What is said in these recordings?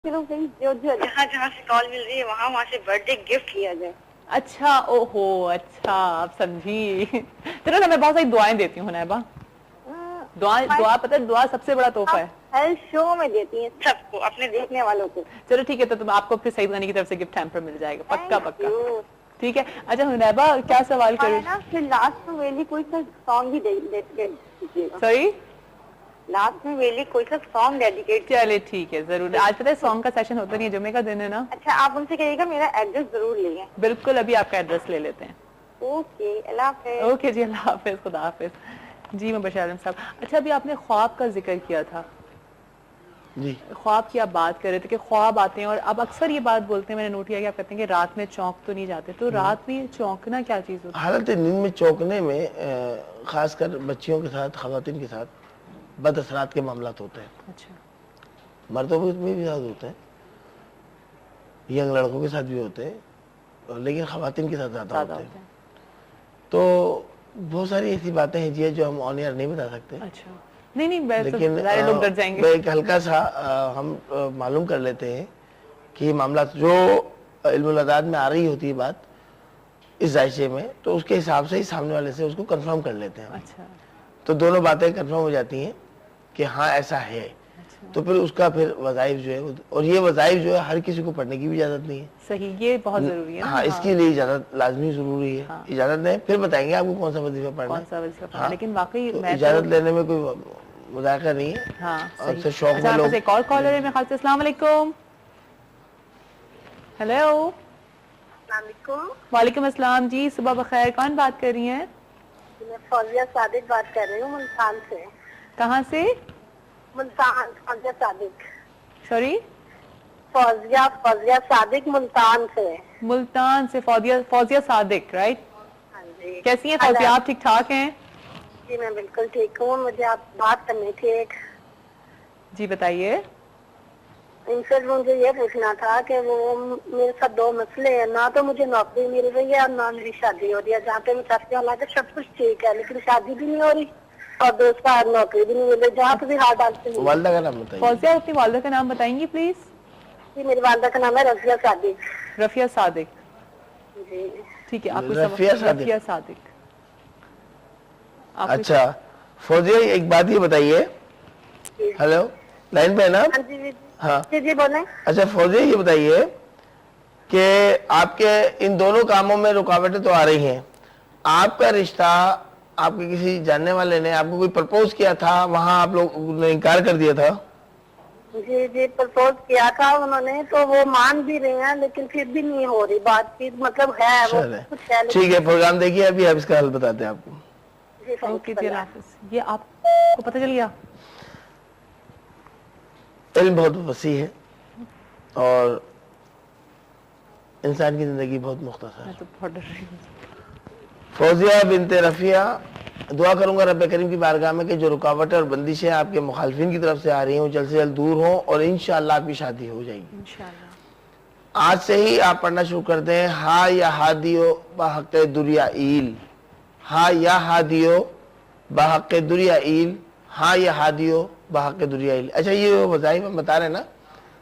جہاں جہاں سے کال مل رہی ہے وہاں سے برتھ ڈے گفٹ لیا جائے. اچھا اوہو اچھا آپ سمجھی. چلو نا میں بہت ساری دعائیں دیتی ہوں نیبا. دعا پتہ ہے دعا سب سے بڑا تحفہ ہے. ہر شو میں دیتی ہیں سب کو اپنے دیکھنے والوں کو. چلو ٹھیک ہے تو تم آپ کو پھر سعید غنی کی طرف سے گفٹ ہیمپر مل جائے گا پکا پکا. ٹھیک ہے. اچھا نیبا کیا سوال کریں. پھر لاسٹ میں ویلی کوئی سا سانگ بھی دیجیے گا. سوری لاسٹ میں ویلی کوئی سا سانگ ڈیڈیکیٹ. چلے ٹھیک ہے ضرور. آج پتہ ہے سانگ کا سیشن ہوتا نہیں ہے جمعے کا دن ہے نا. اچھا آپ ان سے کہیے گا میرا ایڈریس ضرور لیں. بالکل ابھی آپ کا ایڈریس لے لیتے ہیں. اوکے اللہ حافظ. اوکے جی اللہ حافظ خدا حافظ. جی مبشر عالم صاحب اچھا ابھی آپ نے خواب کا ذکر کیا تھا. جی خواب کی آپ بات کر رہے تھے کہ خواب آتے ہیں اور اب اکثر یہ بات بولتے ہیں میں نے نوٹ کیا کہ آپ کہتے ہیں کہ رات میں چونک تو نہیں جاتے. تو رات میں چونکنا کیا چیز ہوتی ہے؟ حالت نیند میں چونکنے میں خاص کر بچیوں کے ساتھ خواتین کے ساتھ بد اثرات کے معاملات ہوتے ہیں. اچھا مردوں میں بھی زیادہ ہوتے ہیں, ینگ لڑکوں کے ساتھ بھی ہوتے ہیں, لیکن خواتین کے ساتھ زیادہ ہوتے ہیں. تو بہت ساری ایسی باتیں ہیں جی جو ہم آن ایئر نہیں بتا سکتے. اچھا نہیں نہیں لیکن لوگ ڈر جائیں گے. ایک ہلکا سا ہم معلوم کر لیتے ہیں کہ یہ معاملات جو علم الاداد میں آ رہی ہوتی ہے بات اس ذائچے میں, تو اس کے حساب سے ہی سامنے والے سے اس کو کنفرم کر لیتے ہیں. اچھا تو دونوں باتیں کنفرم ہو جاتی ہیں کہ ہاں ایسا ہے. تو پھر اس کا پھر وظائف جو ہے, اور یہ وظائف جو ہے ہر کسی کو پڑھنے کی بھی اجازت نہیں ہے. صحیح یہ بہت ضروری ہے. ہاں اس کے لیے اجازت لازمی ضروری ہے. اجازت دیں پھر بتائیں گے آپ کو کون سا وظیفہ پڑھنا ہے. کون سا وظیفہ پڑھنا ہے. لیکن واقعی اجازت لینے میں کوئی مذاکرہ نہیں ہے. ہاں آپ سے شوق میں لوگ. ایک اور کالر ہے میرے خیال سے. السلام علیکم. ہیلو السلام علیکم. وعلیکم السلام. جی صبح بخیر. کون بات کر رہی ہیں؟ میں فوزیہ صادق بات کر رہی ہوں ملتان سے. کہاں سے؟ ملتان. فوزیہ صادق. سوری فوزیہ صادق ملتان سے. ملتان سے فوزیہ صادق رائٹ. ہاں جی. کیسی ہیں فوزیہ آپ؟ ٹھیک ٹھاک ہیں؟ جی میں بالکل ٹھیک ہوں. مجھے آپ بات کرنی تھی ایک. جی بتائیے. ان سے مجھے یہ پوچھنا تھا کہ وہ میرے ساتھ دو مسئلے ہیں. نہ تو مجھے نوکری مل رہی ہے اور نہ میری شادی ہو رہی ہے. جہاں پہ میں چاہتی ہوں حالانکہ سب کچھ ٹھیک ہے لیکن شادی بھی نہیں ہو رہی اور دوسرا نوکری بھی نہیں مل رہی. جہاں پہ بھی ہاتھ ڈالتے ہیں. والدہ کا نام بتائیے. فوزیہ اپنی والدہ کا نام بتائیں گی پلیز؟ جی میری والدہ کا نام ہے رفیہ صادق. رفیہ صادق. جی ٹھیک ہے. آپ کو رفیہ صادق. اچھا فوزیہ ایک بات یہ بتائیے. ہیلو لائن پہ ہے نا؟ ہاں جی بولیں. اچھا فوزیہ یہ بتائیے کہ آپ کے ان دونوں کاموں میں رکاوٹیں تو آ رہی ہیں. آپ کا رشتہ آپ کے کسی جاننے والے نے آپ کو کوئی پرپوز کیا تھا, وہاں آپ لوگوں نے انکار کر دیا تھا؟ جی پرپوز کیا تھا انہوں نے تو وہ مان بھی رہے ہیں لیکن پھر بھی نہیں ہو رہی بات چیت. مطلب ہے وہ کچھ ہے. ٹھیک ہے پروگرام دیکھیے ابھی آپ اس کا حل بتاتے ہیں آپ کو. اوکے جی اللہ حافظ. یہ آپ کو پتہ چل گیا. علم بہت وسیع ہے اور انسان کی زندگی بہت مختصر ہے. میں تو بہت ڈر رہی ہوں. فوزیہ بنت رفیہ, دعا کروں گا رب کریم کی بارگاہ میں کہ جو رکاوٹیں اور بندشیں آپ کے مخالفین کی طرف سے آ رہی ہیں وہ جلد سے جلد دور ہوں اور انشاءاللہ آپ کی شادی ہو جائے گی. انشاءاللہ. آج سے ہی آپ پڑھنا شروع کر دیں. ہا یا ہادیو بحق دریائیل, ہا یا ہادیو بحق دریائیل, ہا یا ہادیو بحق دریائیل. اچھا یہ وظائف ہم بتا رہے ہیں نا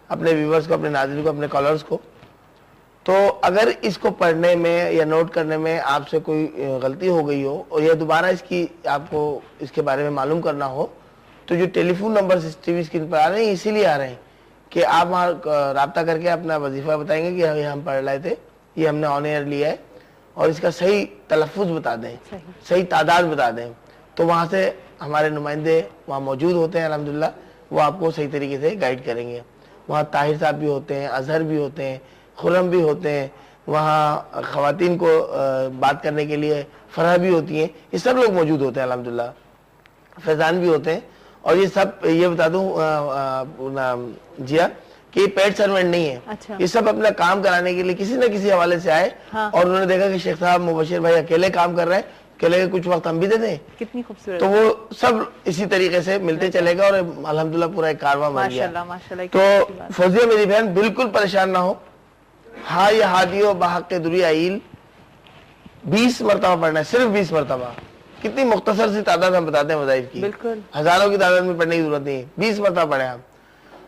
اپنے ویورز کو, اپنے ناظرین کو, اپنے کالرز کو. تو اگر اس کو پڑھنے میں یا نوٹ کرنے میں آپ سے کوئی غلطی ہو گئی ہو اور یا دوبارہ اس کی آپ کو اس کے بارے میں معلوم کرنا ہو تو جو telephone number T V screen پر آ رہے ہیں اسی لیے آ رہے ہیں کہ آپ وہاں رابطہ کر کے اپنا وظیفہ بتائیں گے کہ ہم پڑھ رہے تھے, یہ ہم نے آن ایئر لیا ہے, اور اس کا صحیح تلفظ بتا دیں, صحیح تعداد بتا دیں. تو وہاں سے ہمارے نمائندے وہاں موجود ہوتے ہیں الحمدللہ, وہ آپ کو صحیح طریقے سے گائیڈ کریں گے. وہاں طاہر صاحب بھی ہوتے ہیں, اظہر بھی ہوتے ہیں, خرم بھی ہوتے ہیں, وہاں خواتین کو بات کرنے کے لیے فرح بھی ہوتی ہیں, یہ سب لوگ موجود ہوتے ہیں الحمدللہ. فیضان بھی ہوتے ہیں. اور یہ سب یہ بتا دوں جیا کہ یہ پیڈ سرونٹ نہیں ہے. یہ سب اپنا کام کرانے کے لیے کسی نہ کسی حوالے سے آئے اور انہوں نے دیکھا کہ شیخ صاحب مبشر بھائی اکیلے کام کر رہے ہیں, اکیلے کچھ وقت ہم بھی دے دیں. کتنی خوبصورت. تو وہ سب اسی طریقے سے ملتے چلے گا اور الحمدللہ پورا ایک کارواں بن گیا. تو فوزیہ میری بہن بالکل پریشان نہ ہو. ہا یا ہادیو بحق دریائیل 20 مرتبہ پڑھنا ہے, صرف 20 مرتبہ. کتنی مختصر سی تعداد ہم بتاتے ہیں وظائف کی, ہزاروں کی تعداد میں پڑھنے کی ضرورت نہیں ہے. 20 مرتبہ پڑھیں آپ.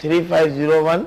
3501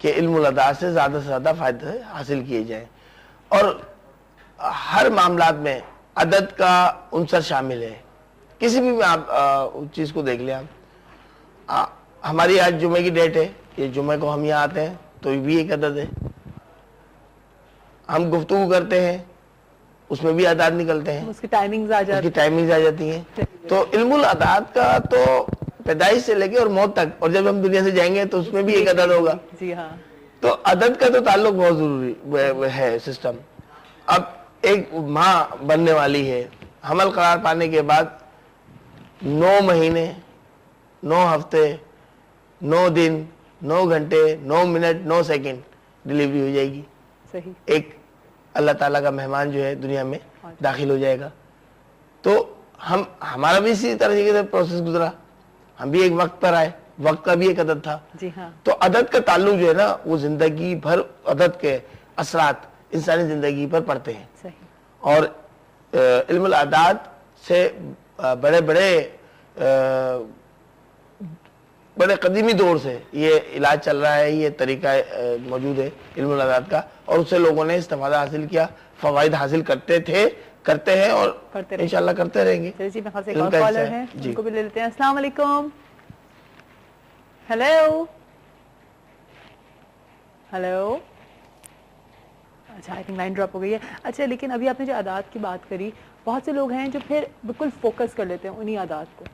کہ علم الاداء سے زیادہ فائدے حاصل کیے جائیں. اور ہر معاملات میں عدد کا عنصر شامل ہے. کسی بھی آپ چیز کو دیکھ لیں. آپ ہماری آج جمعے کی ڈیٹ ہے, یہ جمعے کو ہم یہاں آتے ہیں تو یہ بھی ایک عدد ہے. ہم گفتگو کرتے ہیں اس میں بھی اعداد نکلتے ہیں, اس کی ٹائمنگز آ جاتی ہیں. تو علم العداد کا تو پیدائش سے لے کے اور موت تک, اور جب ہم دنیا سے جائیں گے تو اس میں بھی ایک عدد ہوگا. جی ہاں, تو عدد کا تو تعلق بہت ضروری ہے سسٹم. اب ایک ماں بننے والی ہے, حمل قرار پانے کے بعد 9 مہینے 9 ہفتے 9 دن 9 گھنٹے 9 منٹ 9 سیکنڈ ڈیلیوری ہو جائے گی. صحیح. ایک اللہ تعالیٰ کا مہمان جو ہے دنیا میں داخل ہو جائے گا. تو ہمارا بھی اسی طرح سے پروسیس گزرا, ہم بھی ایک وقت پر آئے, وقت کا بھی ایک عدد تھا. جی ہاں. تو عدد کا تعلق جو ہے نا وہ زندگی بھر عدد کے اثرات انسانی زندگی پر پڑتے ہیں. صحیح. اور علم الاعداد سے بڑے قدیمی دور سے یہ علاج چل رہا ہے, یہ طریقہ موجود ہے علم الاعداد کا, اور اس سے لوگوں نے استفادہ حاصل کیا, فوائد حاصل کرتے تھے, کرتے ہیں اور انشاءاللہ کرتے رہیں گے. چلیے جی, میرے خیال سے ایک اور کالر ہے, ان کو بھی لے لیتے ہیں. السلام علیکم. Hello hello. اچھا, آئی تھنک لائن ڈراپ ہو گئی ہے. اچھا, لیکن ابھی آپ نے جو اعداد کی بات کری, بہت سے لوگ ہیں جو پھر بالکل فوکس کر لیتے ہیں انہی اعداد کو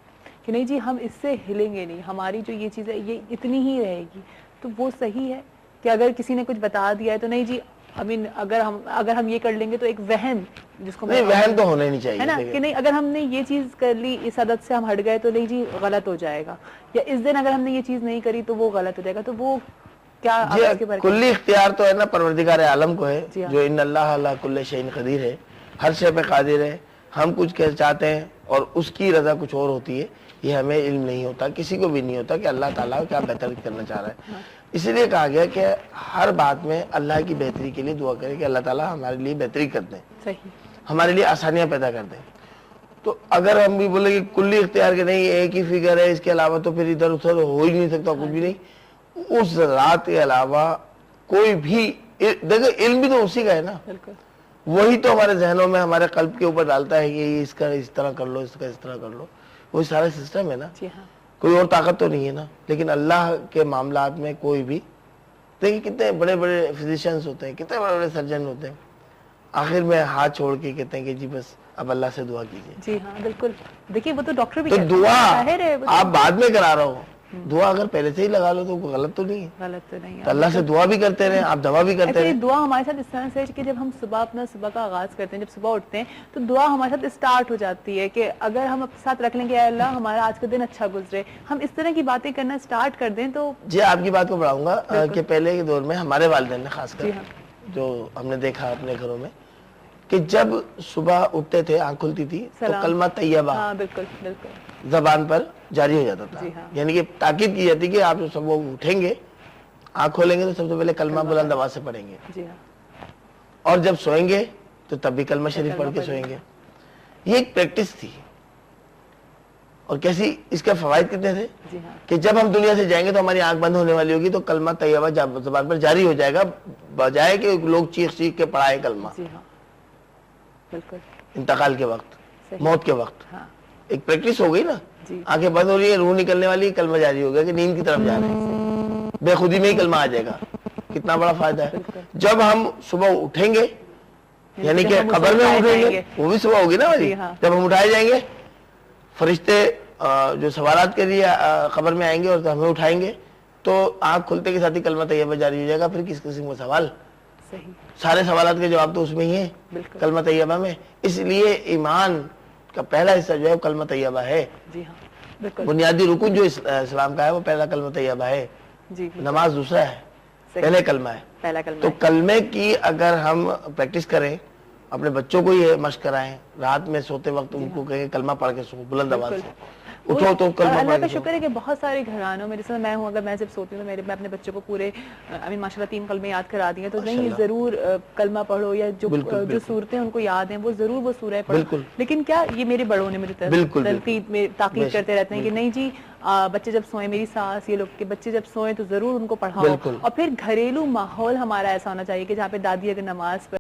کہ نہیں جی ہم اس سے ہلیں گے نہیں, ہماری جو یہ چیز ہے یہ اتنی ہی رہے گی. تو وہ صحیح ہے کہ اگر کسی نے کچھ بتا دیا ہے تو نہیں جی اگر ہم یہ کر لیں گے تو ایک وہم, جس کو وہم تو ہونا نہیں چاہیے ہے نا, کہ نہیں اگر ہم نے یہ چیز کر لی اس عدد سے ہم ہٹ گئے تو نہیں جی غلط ہو جائے گا, یا اس دن اگر ہم نے یہ چیز نہیں کری تو وہ غلط ہو جائے گا. تو وہ کیا کلی اختیار تو ہے نا پروردگار عالم کو ہے, جو ان اللہ علی کل شیء قدیر ہے, ہر شے پہ قادر ہے. ہم کچھ چاہتے ہیں اور اس کی رضا کچھ اور ہوتی ہے. یہ ہمیں علم نہیں ہوتا, کسی کو بھی نہیں ہوتا کہ اللہ تعالیٰ کیا بہتر کرنا چاہ رہا ہے. اسی لیے کہا گیا کہ ہر بات میں اللہ کی بہتری کے لیے دعا کرے کہ اللہ تعالیٰ ہمارے لیے بہتری کر دیں, ہمارے لیے آسانیاں پیدا کر دیں. تو اگر ہم بھی بولے کہ کلی اختیار کے نہیں ایک ہی فگر ہے, اس کے علاوہ تو پھر ادھر ادھر ہو ہی نہیں سکتا کچھ بھی نہیں, اس ذات کے علاوہ کوئی بھی دیکھو علم بھی تو اسی کا ہے نا, وہی تو ہمارے ذہنوں میں ہمارے قلب کے اوپر ڈالتا ہے کہ اس کا اس طرح کر لو, اس کا اس طرح کر لو. وہی سارا سسٹم ہے نا, کوئی اور طاقت تو نہیں ہے نا. لیکن اللہ کے معاملات میں کوئی بھی دیکھیں کتنے بڑے بڑے فزیشینز ہوتے ہیں, کتنے بڑے بڑے سرجن ہوتے ہیں, آخر میں ہاتھ چھوڑ کے کہتے ہیں کہ جی بس اب اللہ سے دعا کیجیے. جی ہاں بالکل. دیکھیے وہ تو ڈاکٹر بھی تو دعا آپ بعد میں کرا رہا ہو, دعا اگر پہلے سے ہی لگا لو تو غلط تو نہیں ہے. غلط تو نہیں ہے. تو اللہ سے دعا بھی کرتے رہے, آپ دعا بھی کرتے رہے. دعا ہمارے ساتھ اس طرح سے ہے کہ جب ہم صبح کا آغاز کرتے ہیں, جب صبح اٹھتے ہیں تو دعا ہمارے ساتھ اسٹارٹ ہو جاتی ہے کہ اگر ہم اپنے ساتھ رکھ لیں گے اے اللہ ہمارا آج کا دن اچھا گزرے, ہم اس طرح کی باتیں کرنا اسٹارٹ کر دیں. تو جی آپ کی بات کو بڑھاؤں گا کہ پہلے کے دور میں ہمارے والدین نے خاص کر جو ہم نے دیکھا اپنے گھروں میں کہ جب صبح اٹھتے تھے آنکھ کھلتی تھی تو کلمہ طیبہ زبان پر جاری ہو جاتا تھا. یعنی کہ تاکید کی جاتی کہ آپ سب اٹھیں گے آنکھ کھولیں گے تو سب سے پہلے کلمہ بلند آواز سے پڑھیں گے, اور جب سوئیں گے تو تب بھی کلمہ شریف پڑھ کے سوئیں گے. یہ ایک پریکٹس تھی. اور کیسی اس کے فوائد کتنے تھے کہ جب ہم دنیا سے جائیں گے تو ہماری آنکھ بند ہونے والی ہوگی تو کلمہ طیبہ زبان پر جاری ہو جائے گا, بجائے کہ لوگ چیخ چیخ کے پڑھائے کلمہ انتقال کے وقت, موت کے وقت. ایک پریکٹس ہو گئی نا, آنکھیں بند ہو رہی ہے, روح نکلنے والی, کلمہ جاری ہو گیا کہ نیند کی طرف جا رہے ہیں, بے خودی میں ہی کلمہ آ جائے گا. کتنا بڑا فائدہ ہے. جب ہم صبح اٹھیں گے یعنی کہ قبر میں اٹھیں گے, وہ بھی صبح ہوگی نا والی, جب ہم اٹھائے جائیں گے فرشتے جو سوالات کے لیے قبر میں آئیں گے اور ہمیں اٹھائیں گے تو آنکھ کھلتے کے ساتھ ہی کلمہ طیبہ جاری ہو جائے گا. پھر کس قسم کا سوال, سارے سوالات کے جواب تو اس میں ہی ہیں کلمہ طیبہ میں. اس لیے ایمان کا پہلا حصہ جو ہے کلمہ طیبہ ہے. بنیادی رکن جو اسلام کا ہے وہ پہلا کلمہ طیبہ ہے. نماز دوسرا ہے, پہلے کلمہ ہے. تو کلمے کی اگر ہم پریکٹس کریں, اپنے بچوں کو یہ مشق کرائیں, رات میں سوتے وقت ان کو کہیں کلمہ پڑھ کے سو, بلند آواز سے اٹھو تو کلمہ. اللہ کا شکر ہے کہ بہت سارے گھرانوں میں, جیسے میں ہوں, اگر میں جب سوتی ہوں تو میں اپنے بچوں کو پورے ماشاءاللہ 3 کلمے یاد کرا دیے, تو نہیں ضرور کلمہ پڑھو, یا جو صورتیں ان کو یاد ہیں وہ ضرور وہ سورہ پڑھو. لیکن کیا یہ میرے بڑوں نے مجھے تاکید کرتے رہتے ہیں کہ نہیں جی بچے جب سوئیں، میری ساس یہ لوگ کے بچے جب سوئیں تو ضرور ان کو پڑھاؤ. بالکل. اور پھر گھریلو ماحول ہمارا ایسا ہونا چاہیے کہ جہاں پہ دادی اگر نماز